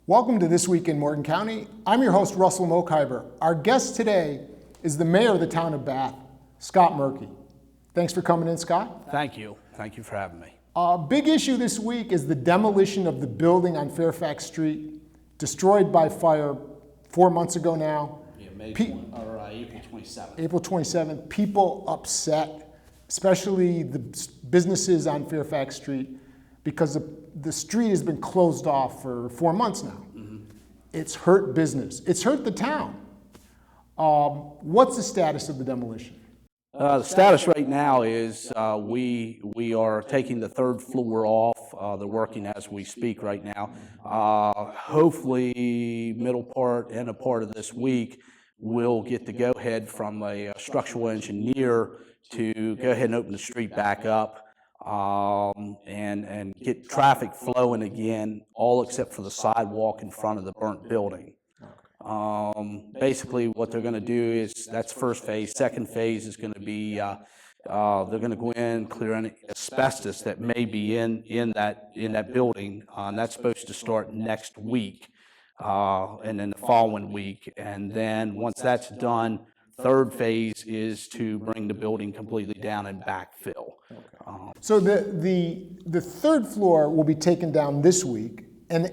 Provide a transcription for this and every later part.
Welcome to This Week in Morgan County. I'm your host, Russell Mokhiber. Our guest today is the mayor of the town of Bath, Scott Merki. Thanks for coming in, Scott. Thank you. Thank you for having me. A big issue this week is the demolition of the building on Fairfax Street, destroyed by fire 4 months ago now. April 27th. April 27th. People upset, especially the businesses on Fairfax Street, because the street has been closed off for 4 months now. It's hurt business. It's hurt the town. What's the status of the demolition? The status right now is we are taking the third floor off. They're working as we speak right now. Hopefully, middle part, end of part of this week, we'll get the go-ahead from a structural engineer to go ahead and open the street back up and get traffic flowing again, all except for the sidewalk in front of the burnt building. Basically, what they're going to do is, that's first phase. Second phase is going to be they're going to go in, clear any asbestos that may be in that building. That's supposed to start next week, and then the following week. And then once that's done, third phase is to bring the building completely down and backfill. So the third floor will be taken down this week, and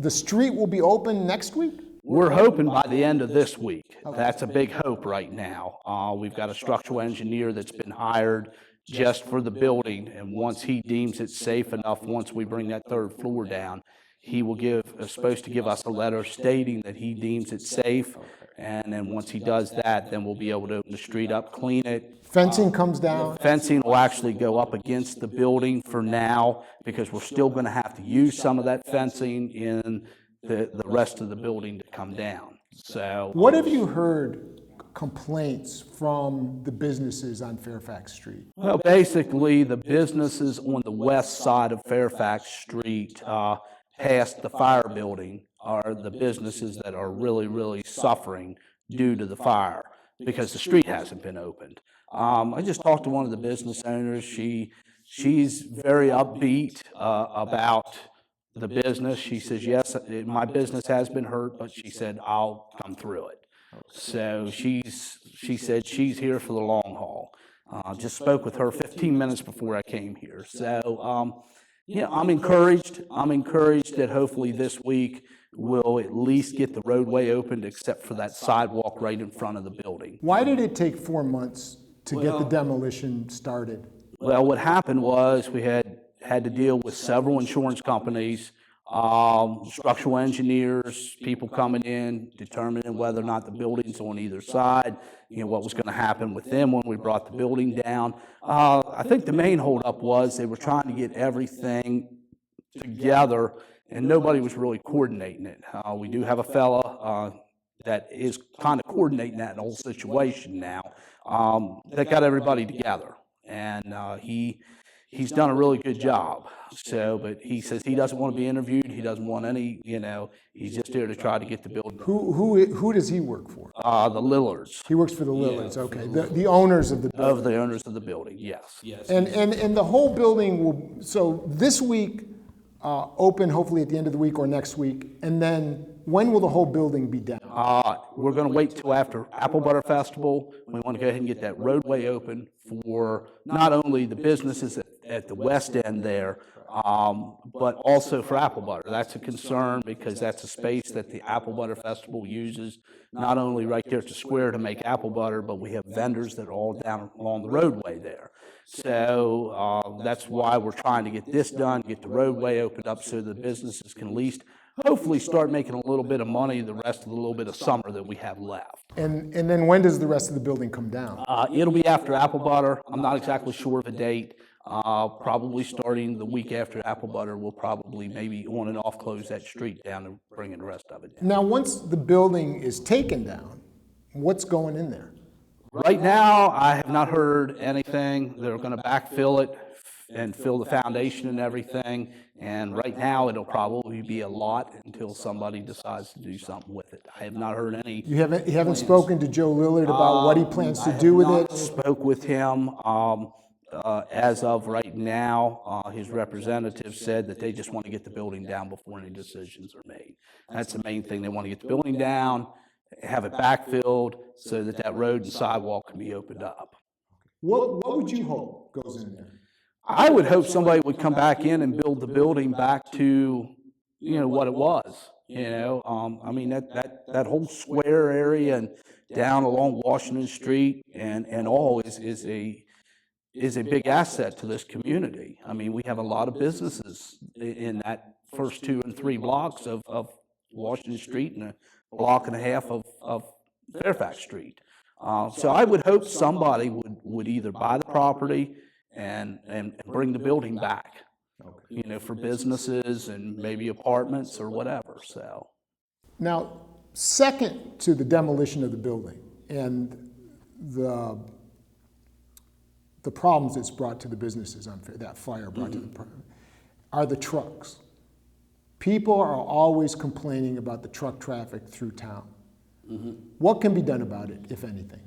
the street will be open next week? We're hoping by the end of this week. That's a big hope right now. We've got a structural engineer that's been hired just for the building, and once he deems it safe enough, once we bring that third floor down, he will is supposed to give us a letter stating that he deems it safe, and then once he does that, then we'll be able to open the street up, clean it. Fencing comes down? Fencing will actually go up against the building for now, because we're still going to have to use some of that fencing in the rest of the building to come down. So, what have you heard complaints from the businesses on Fairfax Street? Well, basically, the businesses on the west side of Fairfax Street, past the fire building, are the businesses that are really suffering due to the fire, because the street hasn't been opened. I just talked to one of the business owners. She's very upbeat about the business. She says, yes, my business has been hurt, but she said, I'll come through it. So she said she's here for the long haul. Just spoke with her 15 minutes before I came here. So, yeah, I'm encouraged. I'm encouraged that hopefully this week we'll at least get the roadway opened, except for that sidewalk right in front of the building. Why did it take 4 months to get the demolition started? Well, what happened was we had to deal with several insurance companies, structural engineers, people coming in, determining whether or not the building's on either side, what was going to happen with them when we brought the building down. I think the main holdup was they were trying to get everything together, and nobody was really coordinating it. We do have a fella that is kind of coordinating that whole situation now, that got everybody together, and he's done a really good job. So, but he says he doesn't want to be interviewed. He doesn't want any, he's just here to try to get the building. Who does he work for? The Lillards. He works for the Lillards, okay. The owners of the building. Of the owners of the building, yes. And the whole building will, so this week, open hopefully at the end of the week or next week, and then when will the whole building be down? We're going to wait till after Apple Butter Festival. We want to go ahead and get that roadway open for not only the businesses at the west end there, but also for Apple Butter. That's a concern, because that's a space that the Apple Butter Festival uses, not only right there at the square to make apple butter, but we have vendors that are all down along the roadway there. So that's why we're trying to get this done, get the roadway opened up so the businesses can at least hopefully start making a little bit of money the rest of the little bit of summer that we have left. And then when does the rest of the building come down? It'll be after Apple Butter. I'm not exactly sure of a date. Probably starting the week after Apple Butter, we'll probably maybe on and off close that street down and bring the rest of it down. Now, once the building is taken down, what's going in there? Right now, I have not heard anything. They're going to backfill it and fill the foundation and everything. And right now, it'll probably be a lot until somebody decides to do something with it. I have not heard any. You haven't spoken to Joe Lillard about what he plans to do with it? Spoke with him. as of right now, his representative said that they just want to get the building down before any decisions are made. That's the main thing. They want to get the building down, have it backfilled so that that road and sidewalk can be opened up. What would you hope goes in there? I would hope somebody would come back in and build the building back to, what it was. I mean, that whole square area and down along Washington Street and all is a big asset to this community. I mean, we have a lot of businesses in that first 2 and 3 blocks of Washington Street and a block and a half of Fairfax Street. So I would hope somebody would either buy the property and bring the building back, for businesses and maybe apartments or whatever. So now, second to the demolition of the building and the problems it's brought to the businesses on that fire brought to the are the trucks. People are always complaining about the truck traffic through town. What can be done about it, if anything?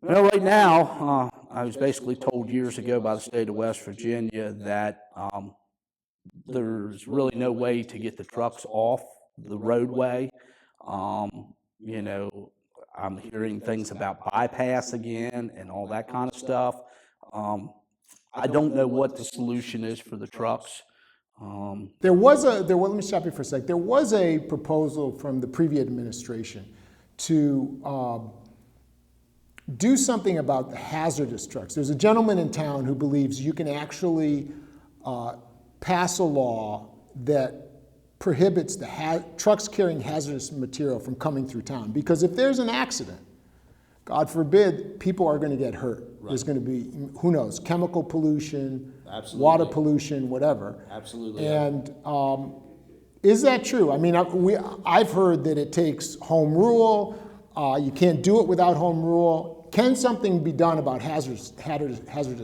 Well, right now, I was basically told years ago by the state of West Virginia that there's really no way to get the trucks off the roadway. I'm hearing things about bypass again and all that kind of stuff. I don't know what the solution is for the trucks. Let me stop you for a sec. There was a proposal from the previous administration to do something about the hazardous trucks. There's a gentleman in town who believes you can actually pass a law that prohibits the trucks carrying hazardous material from coming through town. Because if there's an accident, God forbid, people are going to get hurt. Right. There's going to be, who knows, chemical pollution, water pollution, whatever. Absolutely. And is that true? I mean, I've heard that it takes home rule. You can't do it without home rule. Can something be done about hazardous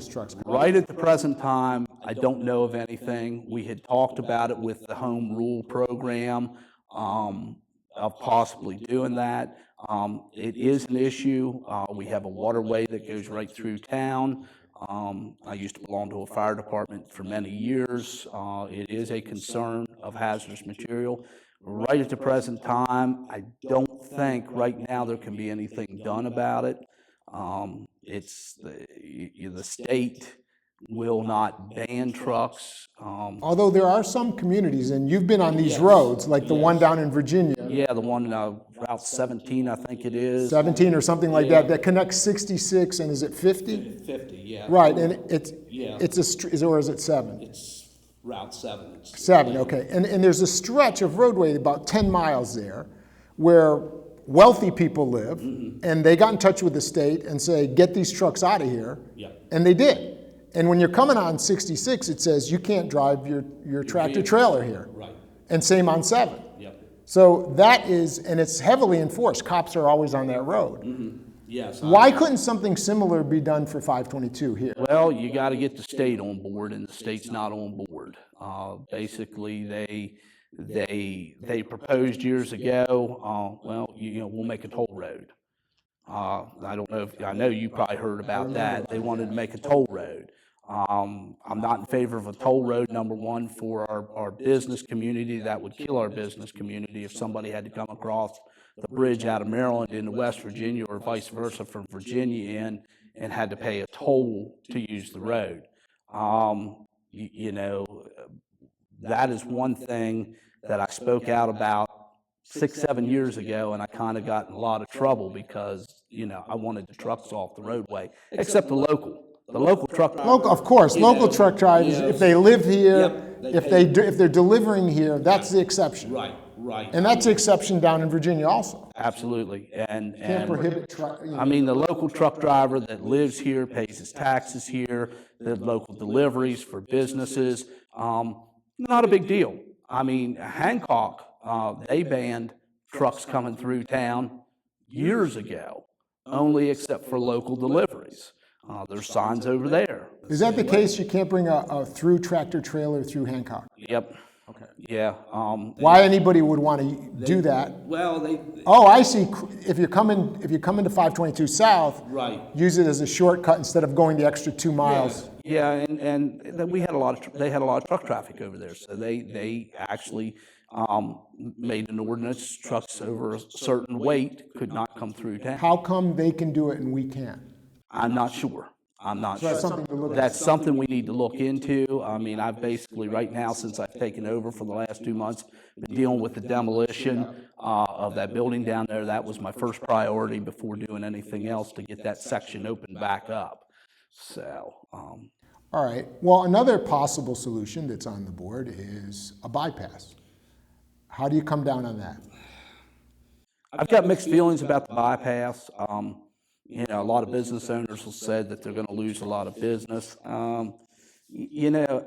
trucks? Right at the present time, I don't know of anything. We had talked about it with the home rule program of possibly doing that. It is an issue. We have a waterway that goes right through town. I used to belong to a fire department for many years. It is a concern of hazardous material. Right at the present time, I don't think right now there can be anything done about it. It's the state will not ban trucks. Although there are some communities, and you've been on these roads, like the one down in Virginia. Yeah, the one Route 17, I think it is. 17 or something like that connects 66 and is it 50? 50, yeah. Right, and it's a street, or is it 7? It's Route 7. 7, okay. And there's a stretch of roadway about 10 miles there where wealthy people live, and they got in touch with the state and say, get these trucks out of here, and they did. And when you're coming on 66, it says you can't drive your tractor trailer here. Right. And same on 7. Yep. So that is, and it's heavily enforced. Cops are always on that road. Yes. Why couldn't something similar be done for 522 here? Well, you got to get the state on board, and the state's not on board. Basically, they proposed years ago. We'll make a toll road. I don't know I know you probably heard about that. They wanted to make a toll road. I'm not in favor of a toll road, number one, for our business community. That would kill our business community if somebody had to come across the bridge out of Maryland into West Virginia or vice versa from Virginia in and had to pay a toll to use the road. That is one thing that I spoke out about 6-7 years ago, and I kind of got in a lot of trouble because, I wanted the trucks off the roadway, except the local truck drivers. Of course, local truck drivers, if they live here, if they're delivering here, that's the exception. Right. And that's the exception down in Virginia also. Absolutely. And can't prohibit the local truck driver that lives here, pays his taxes here, the local deliveries for businesses, not a big deal. Hancock, they banned trucks coming through town years ago, only except for local deliveries. There's signs over there. Is that the case? You can't bring a through tractor trailer through Hancock? Yep. Okay. Yeah. Why anybody would want to do that? Well, Oh, I see. If you're coming to 522 South, right, use it as a shortcut instead of going the extra 2 miles. and then we had a lot of, they had a lot of truck traffic over there, so they actually made an ordinance, trucks over a certain weight could not come through town. How come they can do it and we can't? I'm not sure. I'm not So sure. that's something to look at. That's something we need to look into. I mean, I've basically, right now, since I've taken over for the last 2 months, been dealing with the demolition of that building down there. That was my first priority before doing anything else, to get that section opened back up. So, All right. Well, another possible solution that's on the board is a bypass. How do you come down on that? I've got mixed feelings about the bypass. You know, a lot of business owners have said that they're going to lose a lot of business. You know,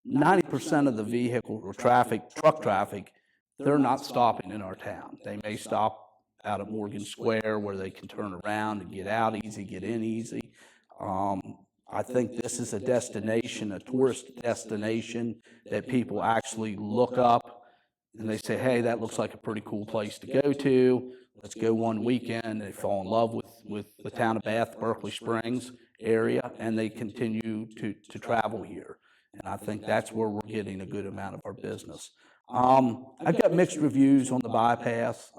90% of the vehicle or traffic, truck traffic, they're not stopping in our town. They may stop out at Morgan Square where they can turn around and get out easy, get in easy. I think this is a destination, a tourist destination that people actually look up and they say, hey, that looks like a pretty cool place to go to. Let's go one weekend. They fall in love with the town of Bath, Berkeley Springs area, and they continue to travel here. And I think that's where we're getting a good amount of our business. I've got mixed reviews on the bypass.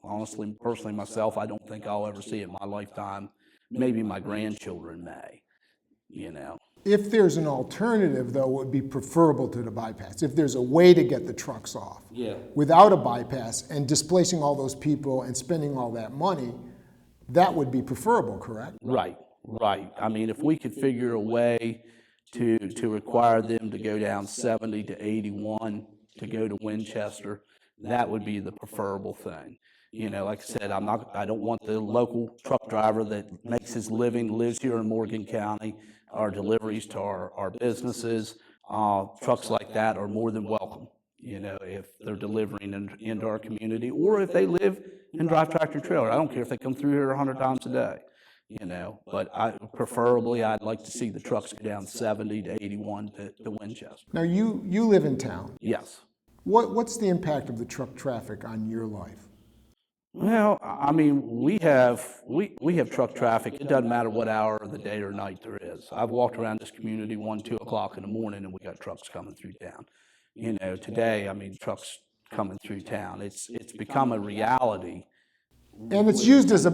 Honestly, personally myself, I don't think I'll ever see it in my lifetime. Maybe my grandchildren may, you know. If there's an alternative, though, it would be preferable to the bypass. If there's a way to get the trucks off without a bypass and displacing all those people and spending all that money, that would be preferable, correct? Right. I mean, if we could figure a way to require them to go down 70 to 81 to go to Winchester, that would be the preferable thing. You know, like I said, I don't want the local truck driver that makes his living, lives here in Morgan County, our deliveries to our businesses. Trucks like that are more than welcome, you know, if they're delivering into our community, or if they live and drive tractor trailer. I don't care if they come through here 100 times a day, you know, but preferably I'd like to see the trucks go down 70 to 81 to Winchester. Now, you live in town. Yes. What's the impact of the truck traffic on your life? Well, I mean, we have truck traffic. It doesn't matter what hour of the day or night there is. I've walked around this community 1, 2 o'clock in the morning, and we got trucks coming through town. You know, today, I mean, trucks coming through town. It's become a reality. And it's used as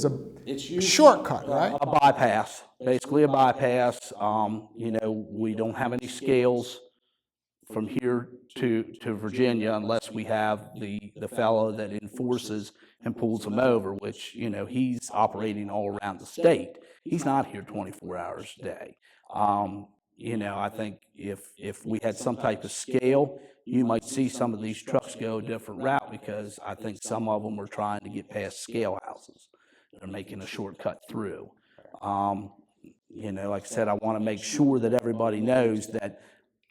a shortcut, right? A bypass, basically a bypass. You know, we don't have any scales from here to Virginia unless we have the fellow that enforces and pulls them over, which, you know, he's operating all around the state. He's not here 24 hours a day. You know, I think if we had some type of scale, you might see some of these trucks go a different route, because I think some of them are trying to get past scale houses. They're making a shortcut through. You know, like I said, I want to make sure that everybody knows that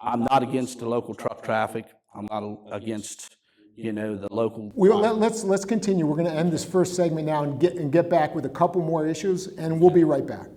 I'm not against the local truck traffic. I'm not against, you know, the local. Let's continue. We're going to end this first segment now and get back with a couple more issues, and we'll be right back.